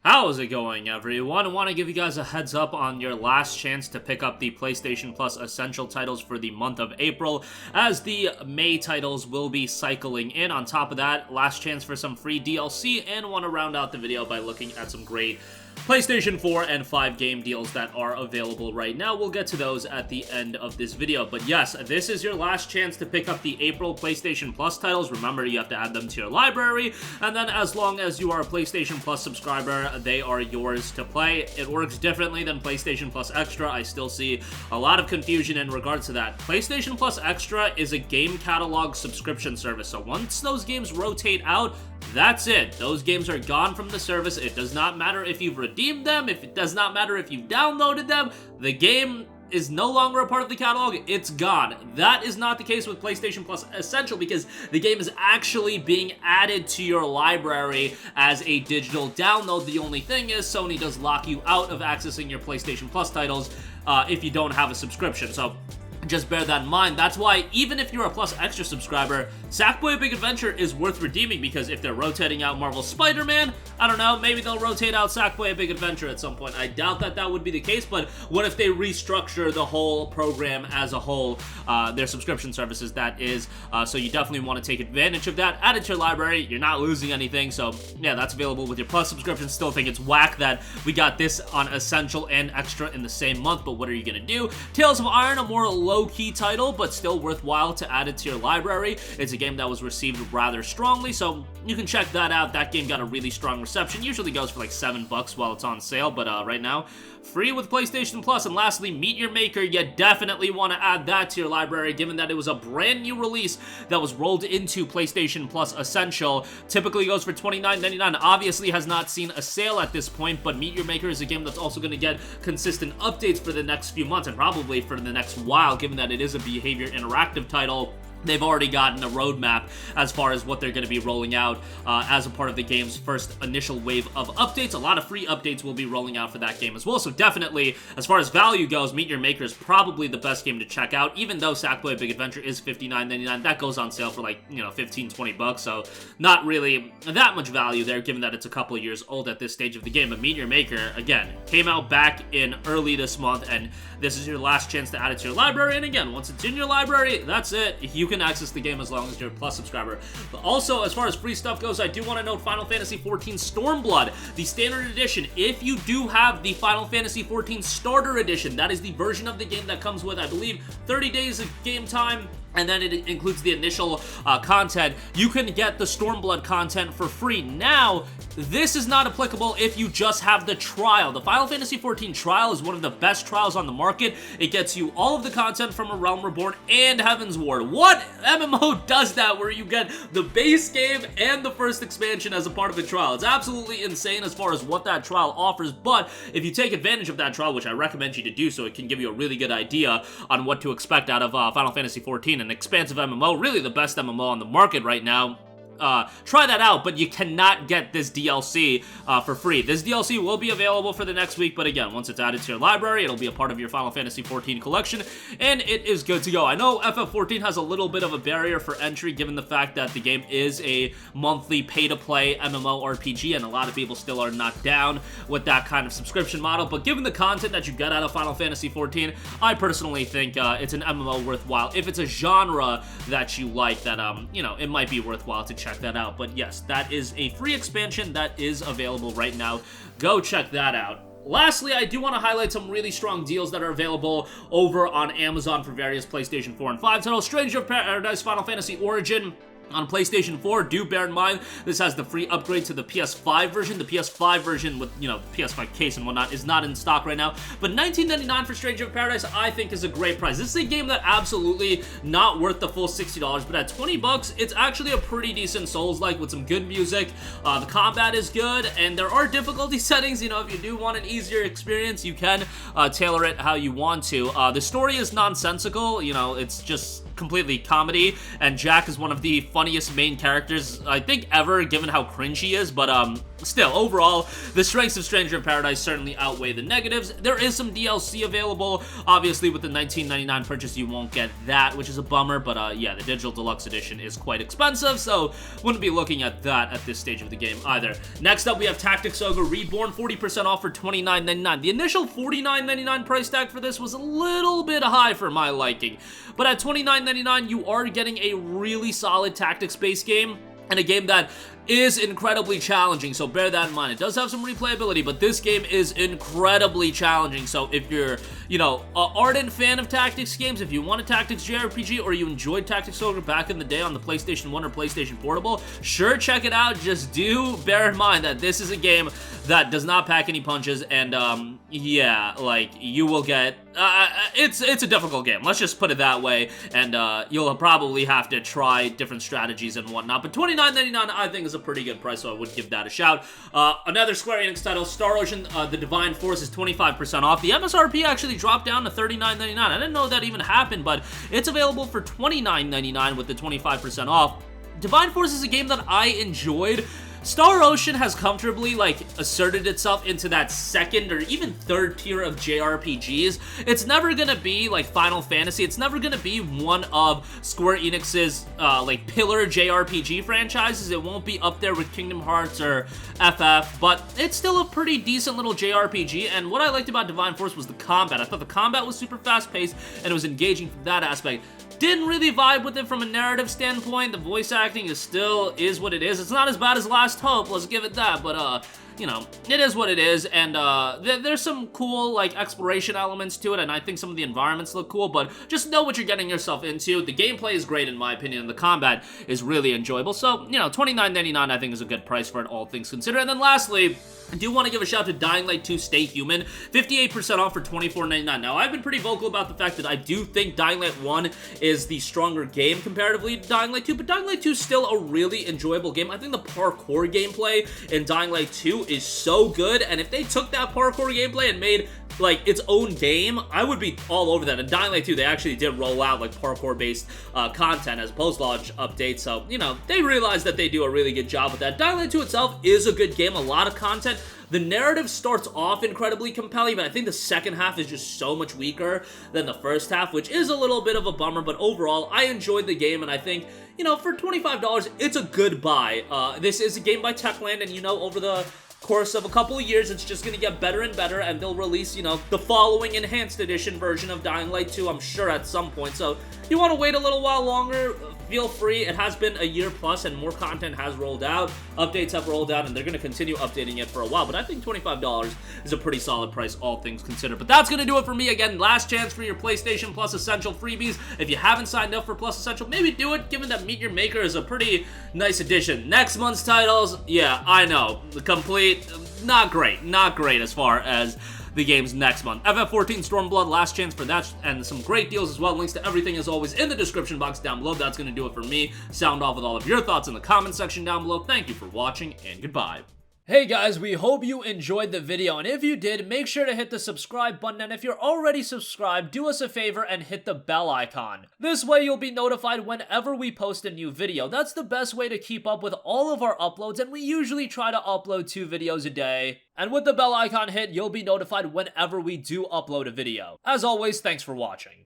How's it going, everyone? I want to give you guys a heads up on your last chance to pick up the PlayStation Plus Essential titles for the month of April, as the May titles will be cycling in. On top of that, last chance for some free DLC, and want to round out the video by looking at some great PlayStation 4 and 5 game deals that are available right now. We'll get to those at the end of this video. But yes, this is your last chance to pick up the April PlayStation Plus titles. Remember, you have to add them to your library, and then as long as you are a PlayStation Plus subscriber, they are yours to play. It works differently than PlayStation Plus Extra. I still see a lot of confusion in regards to that. PlayStation Plus Extra is a game catalog subscription service, so once those games rotate out, that's it. Those games are gone from the service. It does not matter if you've redeemed them, it does not matter if you've downloaded them, the game is no longer a part of the catalog, it's gone. That is not the case with PlayStation Plus Essential, because the game is actually being added to your library as a digital download. The only thing is, Sony does lock you out of accessing your PlayStation Plus titles if you don't have a subscription, so just bear that in mind. That's why, even if you're a Plus Extra subscriber, Sackboy: Big Adventure is worth redeeming, because if they're rotating out Marvel Spider-Man, I don't know, maybe they'll rotate out Sackboy: Big Adventure at some point. I doubt that that would be the case, but what if they restructure the whole program as a whole, their subscription services, that is, so you definitely want to take advantage of that. Add it to your library, you're not losing anything, so yeah, that's available with your Plus subscription. Still think it's whack that we got this on Essential and Extra in the same month, but what are you gonna do? Tales of Iron, a more low-key title, but still worthwhile to add it to your library. It's a game that was received rather strongly, so you can check that out. That game got a really strong reception. Usually goes for like $7 while it's on sale, but right now, free with PlayStation Plus. And lastly, Meet Your Maker. You definitely want to add that to your library, given that it was a brand new release that was rolled into PlayStation Plus Essential. Typically goes for $29.99. Obviously has not seen a sale at this point, but Meet Your Maker is a game that's also going to get consistent updates for the next few months, and probably for the next while, given that it is a behavior interactive title. They've already gotten a roadmap as far as what they're going to be rolling out as a part of the game's first initial wave of updates. A lot of free updates will be rolling out for that game as well, so definitely, as far as value goes, Meet Your Maker is probably the best game to check out, even though Sackboy: Big Adventure is $59.99. That goes on sale for like, you know, $15-20, so not really that much value there, given that it's a couple of years old at this stage of the game. But Meet Your Maker, again, came out back in early this month, and this is your last chance to add it to your library. And again, once it's in your library, that's it. You can access the game as long as you're a Plus subscriber. But also, as far as free stuff goes, I do want to note Final Fantasy XIV Stormblood, the standard edition. If you do have the Final Fantasy XIV starter edition, that is the version of the game that comes with, I believe, 30 days of game time, and then it includes the initial content, you can get the Stormblood content for free. Now, this is not applicable if you just have the trial. The Final Fantasy XIV trial is one of the best trials on the market. It gets you all of the content from A Realm Reborn and Heaven's Ward. What MMO does that, where you get the base game and the first expansion as a part of a trial? It's absolutely insane as far as what that trial offers, but if you take advantage of that trial, which I recommend you to do so, it can give you a really good idea on what to expect out of Final Fantasy XIV, an expansive MMO, really the best MMO on the market right now. Try that out, but you cannot get this DLC for free. This DLC will be available for the next week, but again, once it's added to your library, it'll be a part of your Final Fantasy XIV collection, and it is good to go. I know FF14 has a little bit of a barrier for entry, given the fact that the game is a monthly pay-to-play MMORPG, and a lot of people still are not down with that kind of subscription model, but given the content that you get out of Final Fantasy XIV, I personally think it's an MMO worthwhile. If it's a genre that you like, that, you know, it might be worthwhile to check that out. But yes, that is a free expansion that is available right now. Go check that out. Lastly, I do want to highlight some really strong deals that are available over on Amazon for various PlayStation 4 and 5 titles. Stranger of Paradise Final Fantasy Origin on PlayStation 4, do bear in mind, this has the free upgrade to the PS5 version. The PS5 version with, you know, PS5 case and whatnot is not in stock right now, but $19.99 for Stranger of Paradise, I think, is a great price. This is a game that absolutely not worth the full $60, but at $20, it's actually a pretty decent Souls-like with some good music. The combat is good, and there are difficulty settings. You know, if you do want an easier experience, you can tailor it how you want to. The story is nonsensical. You know, it's just completely comedy, and Jack is one of the funniest main characters, I think, ever, given how cringe he is, but, still, overall, the strengths of Stranger in Paradise certainly outweigh the negatives. There is some DLC available. Obviously, with the $19.99 purchase, you won't get that, which is a bummer, but, yeah, the Digital Deluxe Edition is quite expensive, so wouldn't be looking at that at this stage of the game either. Next up, we have Tactics Ogre Reborn, 40% off for $29.99. The initial $49.99 price tag for this was a little bit high for my liking, but at $29.99, you are getting a really solid tactics-based game, and a game that is incredibly challenging, so bear that in mind. It does have some replayability, but this game is incredibly challenging, so if you're, you know, an ardent fan of tactics games, if you want a tactics JRPG, or you enjoyed Tactics Ogre back in the day on the PlayStation 1 or PlayStation Portable, sure, check it out. Just do bear in mind that this is a game that does not pack any punches, and, yeah, like, you will get, it's a difficult game, let's just put it that way, and, you'll probably have to try different strategies and whatnot, but $29.99 I think is a pretty good price, so I would give that a shout. Another Square Enix title, Star Ocean, The Divine Force is 25% off. The MSRP actually dropped down to $39.99. I didn't know that even happened, but it's available for $29.99 with the 25% off. Divine Force is a game that I enjoyed. Star Ocean has comfortably, like, asserted itself into that second or even third tier of JRPGs. It's never gonna be, like, Final Fantasy. It's never gonna be one of Square Enix's, like, pillar JRPG franchises. It won't be up there with Kingdom Hearts or FF, but it's still a pretty decent little JRPG, and what I liked about Divine Force was the combat. I thought the combat was super fast-paced, and it was engaging from that aspect. Didn't really vibe with it from a narrative standpoint. The voice acting is what it is. It's not as bad as Last Hope, let's give it that, but, you know, it is what it is, and there's some cool, like, exploration elements to it, and I think some of the environments look cool, but just know what you're getting yourself into. The gameplay is great, in my opinion, and the combat is really enjoyable, so, you know, $29.99 I think is a good price for it, all things considered. And then lastly, I do want to give a shout to Dying Light 2 Stay Human, 58% off for $24.99. Now, I've been pretty vocal about the fact that I do think Dying Light 1 is the stronger game comparatively to Dying Light 2, but Dying Light 2 is still a really enjoyable game. I think the parkour gameplay in Dying Light 2 is so good, and if they took that parkour gameplay and made, like, its own game, I would be all over that. In Dying Light 2, they actually did roll out, like, parkour-based content as post-launch updates, so, you know, they realized that they do a really good job with that. Dying Light 2 itself is a good game, a lot of content. The narrative starts off incredibly compelling, but I think the second half is just so much weaker than the first half, which is a little bit of a bummer, but overall, I enjoyed the game, and I think, you know, for $25, it's a good buy. This is a game by Techland, and, you know, over the course of a couple of years, it's just gonna get better and better, and they'll release, you know, the following enhanced edition version of Dying Light 2, I'm sure, at some point. So, if you want to wait a little while longer, feel free. It has been a year plus, and more content has rolled out. Updates have rolled out, and they're gonna continue updating it for a while, but I think $25 is a pretty solid price, all things considered. But that's gonna do it for me. Again, last chance for your PlayStation Plus Essential freebies. If you haven't signed up for Plus Essential, maybe do it, given that Meet Your Maker is a pretty nice addition. Next month's titles, yeah, I know, the complete, not great as far as the games next month. FF14 Stormblood, last chance for that, and some great deals as well. Links to everything, as always, in the description box down below. That's going to do it for me. Sound off with all of your thoughts in the comment section down below. Thank you for watching, and goodbye. Hey guys, we hope you enjoyed the video, and if you did, make sure to hit the subscribe button, and if you're already subscribed, do us a favor and hit the bell icon. This way you'll be notified whenever we post a new video. That's the best way to keep up with all of our uploads, and we usually try to upload 2 videos a day. And with the bell icon hit, you'll be notified whenever we do upload a video. As always, thanks for watching.